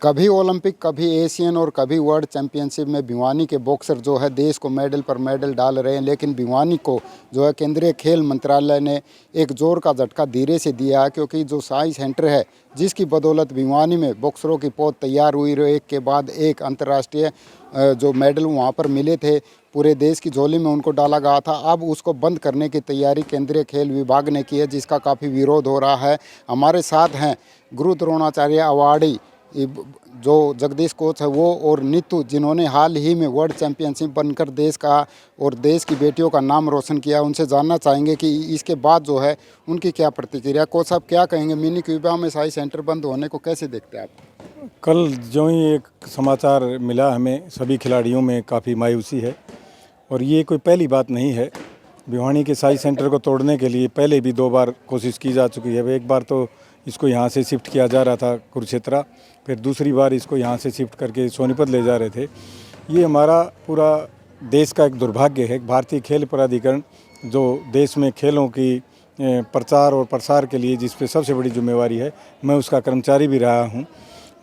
कभी ओलंपिक, कभी एशियन और कभी वर्ल्ड चैंपियनशिप में भिवानी के बॉक्सर जो है देश को मेडल पर मेडल डाल रहे हैं। लेकिन भिवानी को जो है केंद्रीय खेल मंत्रालय ने एक जोर का झटका धीरे से दिया है, क्योंकि जो साई सेंटर है जिसकी बदौलत भिवानी में बॉक्सरों की पौध तैयार हुई, एक के बाद एक अंतर्राष्ट्रीय जो मेडल वहाँ पर मिले थे, पूरे देश की झोली में उनको डाला गया था। अब उसको बंद करने की तैयारी केंद्रीय खेल विभाग ने की है, जिसका काफ़ी विरोध हो रहा है। हमारे साथ हैं गुरु द्रोणाचार्य अवार्डी जो जगदीश कोच है वो, और नीतू, जिन्होंने हाल ही में वर्ल्ड चैंपियनशिप बनकर देश का और देश की बेटियों का नाम रोशन किया। उनसे जानना चाहेंगे कि इसके बाद जो है उनकी क्या प्रतिक्रिया। कोच साहब क्या कहेंगे, मिनी क्यूबा में साई सेंटर बंद होने को कैसे देखते हैं आप? कल जो ही एक समाचार मिला हमें, सभी खिलाड़ियों में काफ़ी मायूसी है। और ये कोई पहली बात नहीं है। भिवानी के साई सेंटर को तोड़ने के लिए पहले भी 2 बार कोशिश की जा चुकी है। एक बार तो इसको यहाँ से शिफ्ट किया जा रहा था कुरुक्षेत्र, फिर दूसरी बार इसको यहाँ से शिफ्ट करके सोनीपत ले जा रहे थे। ये हमारा पूरा देश का एक दुर्भाग्य है। भारतीय खेल प्राधिकरण जो देश में खेलों की प्रचार और प्रसार के लिए जिस पे सबसे बड़ी जिम्मेवारी है, मैं उसका कर्मचारी भी रहा हूँ।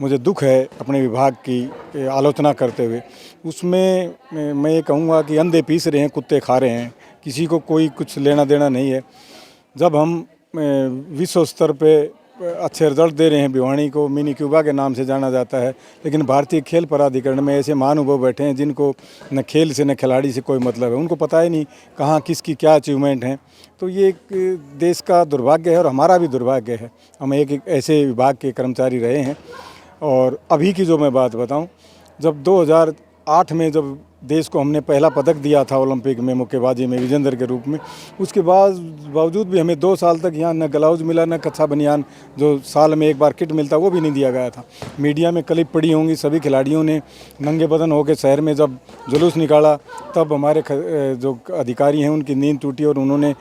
मुझे दुख है अपने विभाग की आलोचना करते हुए। उसमें मैं ये कहूँगा कि अंधे पीस रहे हैं, कुत्ते खा रहे हैं, किसी को कोई कुछ लेना देना नहीं है। जब हम विश्व स्तर पे अच्छे रिजल्ट दे रहे हैं, भिवानी को मिनी क्यूबा के नाम से जाना जाता है, लेकिन भारतीय खेल प्राधिकरण में ऐसे महानुभाव बैठे हैं जिनको न खेल से न खिलाड़ी से कोई मतलब है। उनको पता ही नहीं कहाँ किसकी क्या अचीवमेंट है। तो ये एक देश का दुर्भाग्य है और हमारा भी दुर्भाग्य है। हम एक ऐसे विभाग के कर्मचारी रहे हैं। और अभी की जो मैं बात बताऊं, जब 2008 में जब देश को हमने पहला पदक दिया था ओलंपिक में मुक्केबाजी में विजेंदर के रूप में, उसके बावजूद भी हमें 2 साल तक यहाँ न ग्लव्स मिला, न कच्छा बनियान जो साल में एक बार किट मिलता वो भी नहीं दिया गया था। मीडिया में क्लिप पड़ी होंगी, सभी खिलाड़ियों ने नंगे बदन होकर शहर में जब जुलूस निकाला, तब हमारे जो अधिकारी हैं उनकी नींद टूटी और उन्होंने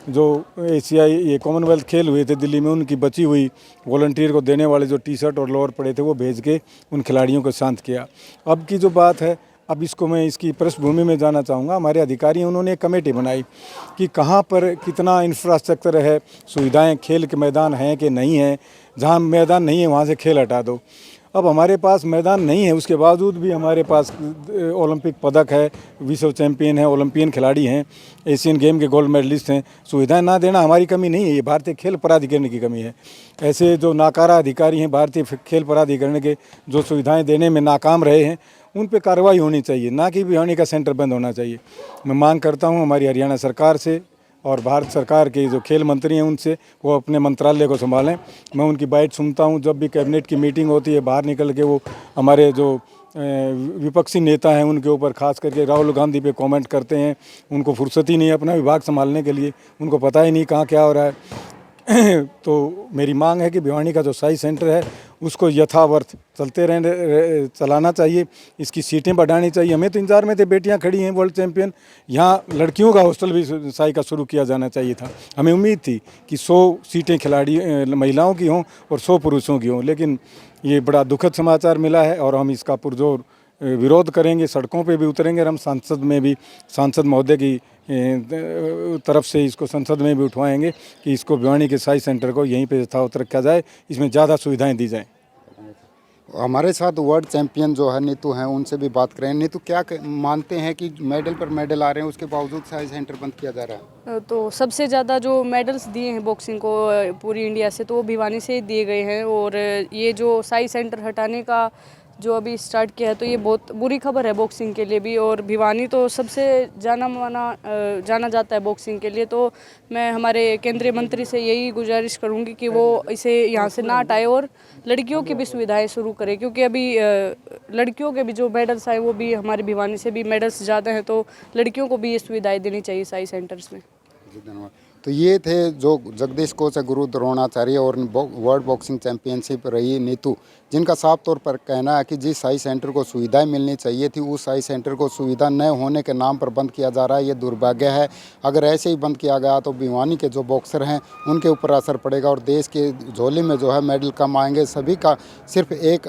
जो एशियाई ये कॉमनवेल्थ खेल हुए थे दिल्ली में, उनकी बची हुई वॉलंटियर को देने वाले जो टी-शर्ट और लोअर पड़े थे वो भेज के उन खिलाड़ियों को शांत किया। अब की जो बात है, अब इसको मैं इसकी पृष्ठभूमि में जाना चाहूँगा। हमारे अधिकारी उन्होंने एक कमेटी बनाई कि कहाँ पर कितना इंफ्रास्ट्रक्चर है, सुविधाएं, खेल के मैदान हैं कि नहीं हैं। जहाँ मैदान नहीं है वहाँ से खेल हटा दो। अब हमारे पास मैदान नहीं है, उसके बावजूद भी हमारे पास ओलंपिक पदक है, विश्व चैंपियन है, ओलंपियन खिलाड़ी हैं, एशियन गेम के गोल्ड मेडलिस्ट हैं। सुविधाएं ना देना हमारी कमी नहीं है, ये भारतीय खेल प्राधिकरण की कमी है। ऐसे जो नाकारा अधिकारी हैं भारतीय खेल प्राधिकरण के, जो सुविधाएं देने में नाकाम रहे हैं, उन पे कार्रवाई होनी चाहिए, ना कि भिवानी का सेंटर बंद होना चाहिए। मैं मांग करता हूँ हमारी हरियाणा सरकार से और भारत सरकार के जो खेल मंत्री हैं उनसे, वो अपने मंत्रालय को संभालें। मैं उनकी बाइट सुनता हूँ, जब भी कैबिनेट की मीटिंग होती है बाहर निकल के वो हमारे जो विपक्षी नेता हैं उनके ऊपर खास करके राहुल गांधी पे कमेंट करते हैं। उनको फुर्सत ही नहीं है अपना विभाग संभालने के लिए, उनको पता ही नहीं कहाँ क्या हो रहा है। तो मेरी मांग है कि भिवानी का जो साई सेंटर है उसको यथावत चलाना चाहिए, इसकी सीटें बढ़ानी चाहिए। हमें तो इंतजार में थे, बेटियां खड़ी हैं वर्ल्ड चैंपियन, यहाँ लड़कियों का हॉस्टल भी साई का शुरू किया जाना चाहिए था। हमें उम्मीद थी कि 100 सीटें खिलाड़ी महिलाओं की हों और 100 पुरुषों की हों, लेकिन ये बड़ा दुखद समाचार मिला है और हम इसका पुरजोर विरोध करेंगे, सड़कों पे भी उतरेंगे और हम सांसद महोदय की तरफ से इसको संसद में भी उठवाएंगे कि इसको भिवानी के साई सेंटर को यहीं पे यथावत रखा जाए, इसमें ज़्यादा सुविधाएं दी जाएं। हमारे साथ वर्ल्ड चैंपियन जो है नीतू हैं, उनसे भी बात करें। नीतू, क्या मानते हैं कि मेडल पर मेडल आ रहे हैं, उसके बावजूद साई सेंटर बंद किया जा रहा है? तो सबसे ज़्यादा जो मेडल्स दिए हैं बॉक्सिंग को पूरी इंडिया से, तो वो भिवानी से दिए गए हैं। और ये जो साई सेंटर हटाने का जो अभी स्टार्ट किया है, तो ये बहुत बुरी खबर है बॉक्सिंग के लिए भी। और भिवानी तो सबसे जाना जाता है बॉक्सिंग के लिए। तो मैं हमारे केंद्रीय मंत्री से यही गुजारिश करूंगी कि वो इसे यहाँ से ना हटाए और लड़कियों की भी सुविधाएं शुरू करें, क्योंकि अभी लड़कियों के भी जो मेडल्स आए वो भी हमारे भिवानी से भी मेडल्स ज़्यादा हैं, तो लड़कियों को भी ये सुविधाएँ देनी चाहिए साई सेंटर्स में। धन्यवाद। तो ये थे जो जगदीश कोच है गुरु द्रोणाचार्य और वर्ल्ड बॉक्सिंग चैंपियनशिप रही नीतू, जिनका साफ तौर पर कहना है कि जिस साई सेंटर को सुविधाएं मिलनी चाहिए थी, उस साई सेंटर को सुविधा न होने के नाम पर बंद किया जा रहा है। ये दुर्भाग्य है। अगर ऐसे ही बंद किया गया तो भिवानी के जो बॉक्सर हैं उनके ऊपर असर पड़ेगा और देश के झोली में जो है मेडल कम आएंगे। सभी का सिर्फ एक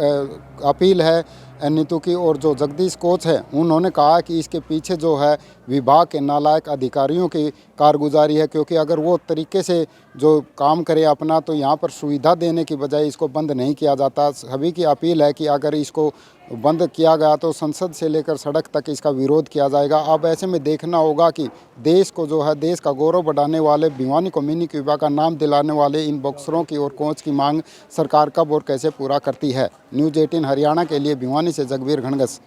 अपील है नीतू की, और जो जगदीश कोच है उन्होंने कहा कि इसके पीछे जो है विभाग के नालायक अधिकारियों की कारगुजारी है, क्योंकि अगर वो तरीके से जो काम करे अपना, तो यहाँ पर सुविधा देने की बजाय इसको बंद नहीं किया जाता। सभी की अपील है कि अगर इसको बंद किया गया तो संसद से लेकर सड़क तक इसका विरोध किया जाएगा। अब ऐसे में देखना होगा कि देश को जो है, देश का गौरव बढ़ाने वाले, भिवानी को मिनी क्यूबा का नाम दिलाने वाले इन बॉक्सरों की और कोच की मांग सरकार कब और कैसे पूरा करती है। न्यूज़ 18 हरियाणा के लिए भिवानी से जगबीर घनगस।